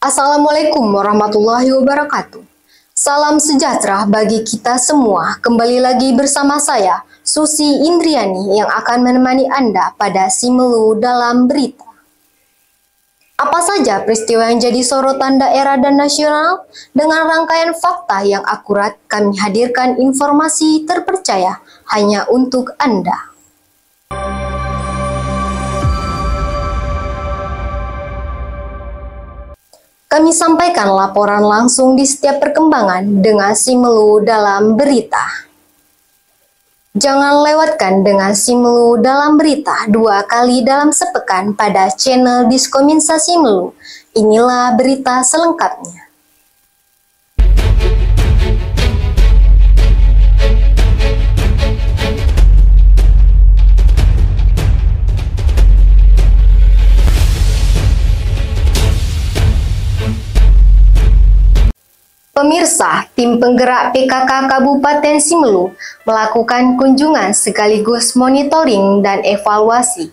Assalamualaikum warahmatullahi wabarakatuh. Salam sejahtera bagi kita semua. Kembali lagi bersama saya, Susi Indriani, yang akan menemani Anda pada Simelu dalam berita. Apa saja peristiwa yang jadi sorotan daerah dan nasional? Dengan rangkaian fakta yang akurat, kami hadirkan informasi terpercaya hanya untuk Anda. Kami sampaikan laporan langsung di setiap perkembangan dengan Simelu dalam berita. Jangan lewatkan dengan Simelu dalam berita 2 kali dalam sepekan pada channel Diskominsa Simelu. Inilah berita selengkapnya. Pemirsa, tim penggerak PKK Kabupaten Simelu melakukan kunjungan sekaligus monitoring dan evaluasi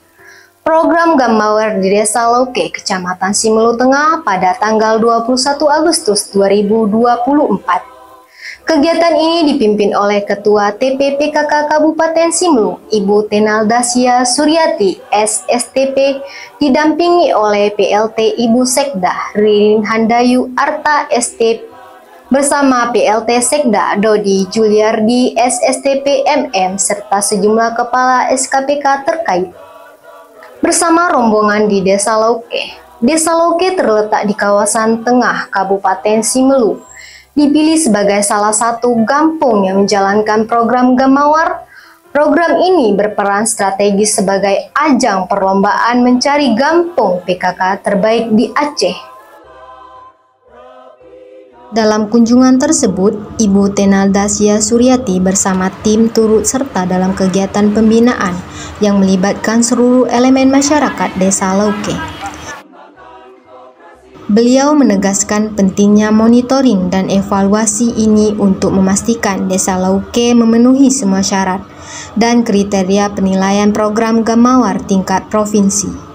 program Gamawar di Desa Lauke, Kecamatan Simelu Tengah pada tanggal 21 Agustus 2024. Kegiatan ini dipimpin oleh Ketua TP PKK Kabupaten Simelu, Ibu Tenaldasia Suryati, SSTP, didampingi oleh PLT Ibu Sekda, Ririn Handayu Arta STP, bersama PLT Sekda Dodi Juliardi SSTP MM serta sejumlah kepala SKPK terkait. Bersama rombongan di Desa Lauke. Desa Lauke terletak di kawasan tengah Kabupaten Simelu. Dipilih sebagai salah satu kampung yang menjalankan program Gamawar. Program ini berperan strategis sebagai ajang perlombaan mencari kampung PKK terbaik di Aceh. Dalam kunjungan tersebut, Ibu Tenaldasia Suryati bersama tim turut serta dalam kegiatan pembinaan yang melibatkan seluruh elemen masyarakat Desa Lauke. Beliau menegaskan pentingnya monitoring dan evaluasi ini untuk memastikan Desa Lauke memenuhi semua syarat dan kriteria penilaian program Gamawar tingkat provinsi.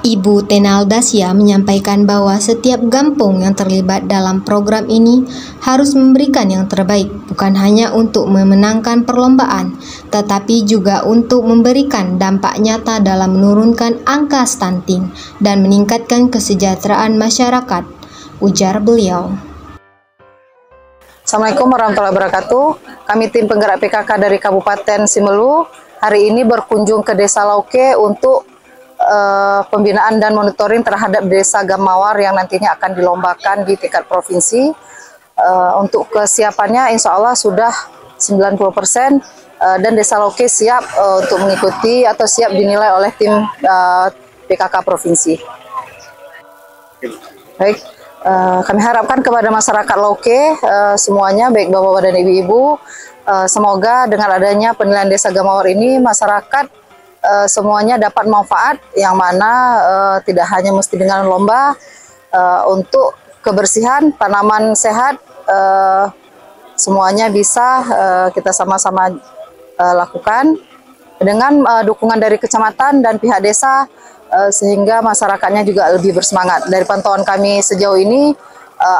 Ibu Tenaldasia menyampaikan bahwa setiap kampung yang terlibat dalam program ini harus memberikan yang terbaik, bukan hanya untuk memenangkan perlombaan, tetapi juga untuk memberikan dampak nyata dalam menurunkan angka stunting dan meningkatkan kesejahteraan masyarakat, ujar beliau. Assalamualaikum warahmatullahi wabarakatuh. Kami tim penggerak PKK dari Kabupaten Simelu hari ini berkunjung ke Desa Lauke untuk pembinaan dan monitoring terhadap Desa Gamawar yang nantinya akan dilombakan di tingkat provinsi. Untuk kesiapannya insya Allah sudah 90% dan Desa Lauke siap untuk mengikuti atau siap dinilai oleh tim PKK provinsi. Baik, kami harapkan kepada masyarakat Lauke semuanya, baik bapak-bapak dan ibu-ibu, semoga dengan adanya penilaian Desa Gamawar ini masyarakat semuanya dapat manfaat yang mana tidak hanya mesti dengan lomba untuk kebersihan, tanaman sehat, semuanya bisa kita sama-sama lakukan dengan dukungan dari kecamatan dan pihak desa sehingga masyarakatnya juga lebih bersemangat. Dari pantauan kami sejauh ini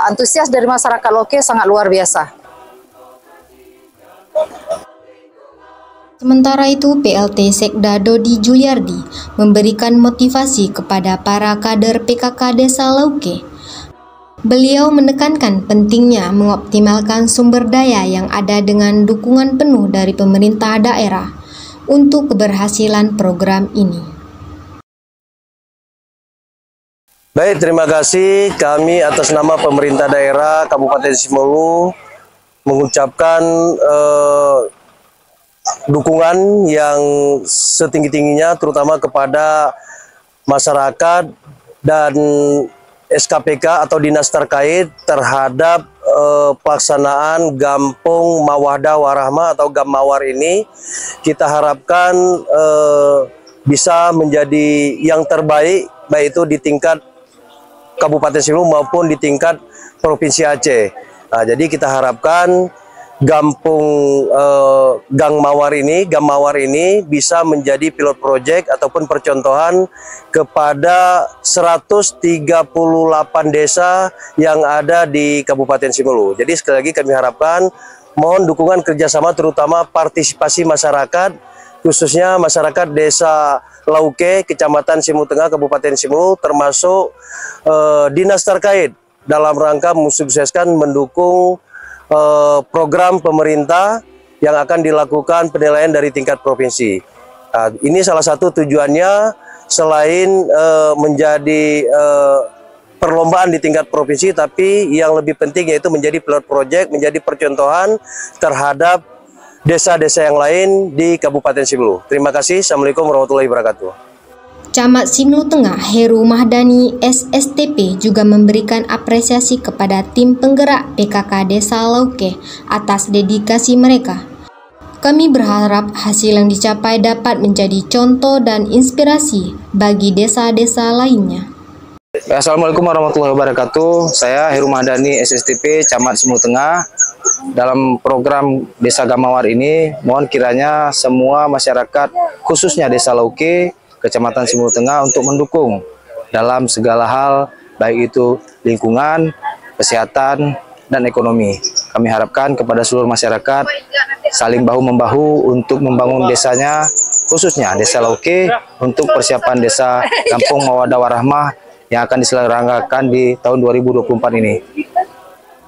antusias dari masyarakat Lauke sangat luar biasa. Sementara itu, PLT Sekda Dodi Juliardi memberikan motivasi kepada para kader PKK Desa Lauke. Beliau menekankan pentingnya mengoptimalkan sumber daya yang ada dengan dukungan penuh dari pemerintah daerah untuk keberhasilan program ini. Baik, terima kasih. Kami atas nama pemerintah daerah Kabupaten Simelu mengucapkan dukungan yang setinggi-tingginya terutama kepada masyarakat dan SKPK atau dinas terkait terhadap pelaksanaan Gampung Mawadah Warahmah atau Gamawar ini. Kita harapkan bisa menjadi yang terbaik, baik itu di tingkat Kabupaten Simelu maupun di tingkat Provinsi Aceh. Nah, jadi kita harapkan Gampung Gang Mawar ini bisa menjadi pilot project ataupun percontohan kepada 138 desa yang ada di Kabupaten Simelu. Jadi sekali lagi kami harapkan mohon dukungan kerjasama terutama partisipasi masyarakat, khususnya masyarakat Desa Lauke, Kecamatan Simelu Tengah, Kabupaten Simelu, termasuk dinas terkait dalam rangka mensukseskan mendukung program pemerintah yang akan dilakukan penilaian dari tingkat provinsi. Nah, ini salah satu tujuannya selain menjadi perlombaan di tingkat provinsi, tapi yang lebih penting yaitu menjadi pilot project, menjadi percontohan terhadap desa-desa yang lain di Kabupaten Simelu. Terima kasih. Assalamualaikum warahmatullahi wabarakatuh. Camat Simelu Tengah Heru Mahdani SSTP juga memberikan apresiasi kepada tim penggerak PKK Desa Lauke atas dedikasi mereka. Kami berharap hasil yang dicapai dapat menjadi contoh dan inspirasi bagi desa-desa lainnya. Assalamualaikum warahmatullahi wabarakatuh. Saya Heru Mahdani SSTP Camat Simelu Tengah. Dalam program Desa Gamawar ini, mohon kiranya semua masyarakat, khususnya Desa Lauke, Kecamatan Simelu Tengah untuk mendukung dalam segala hal, baik itu lingkungan, kesehatan, dan ekonomi. Kami harapkan kepada seluruh masyarakat saling bahu-membahu untuk membangun desanya, khususnya Desa Lauke, untuk persiapan Desa Kampung Mawadah Warahmah yang akan diselenggarakan di tahun 2024 ini.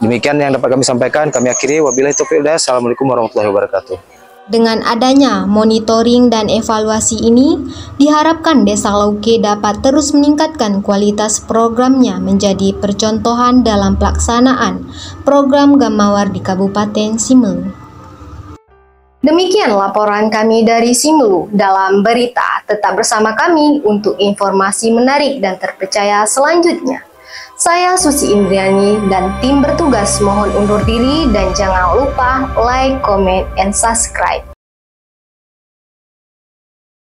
Demikian yang dapat kami sampaikan. Kami akhiri. Wabillahi taufiq wal hidayah. Assalamualaikum warahmatullahi wabarakatuh. Dengan adanya monitoring dan evaluasi ini, diharapkan Desa Lauke dapat terus meningkatkan kualitas programnya menjadi percontohan dalam pelaksanaan program Gamawar di Kabupaten Simelu. Demikian laporan kami dari Simelu dalam berita. Tetap bersama kami untuk informasi menarik dan terpercaya selanjutnya. Saya Susi Indriani dan tim bertugas mohon undur diri dan jangan lupa like, comment, and subscribe.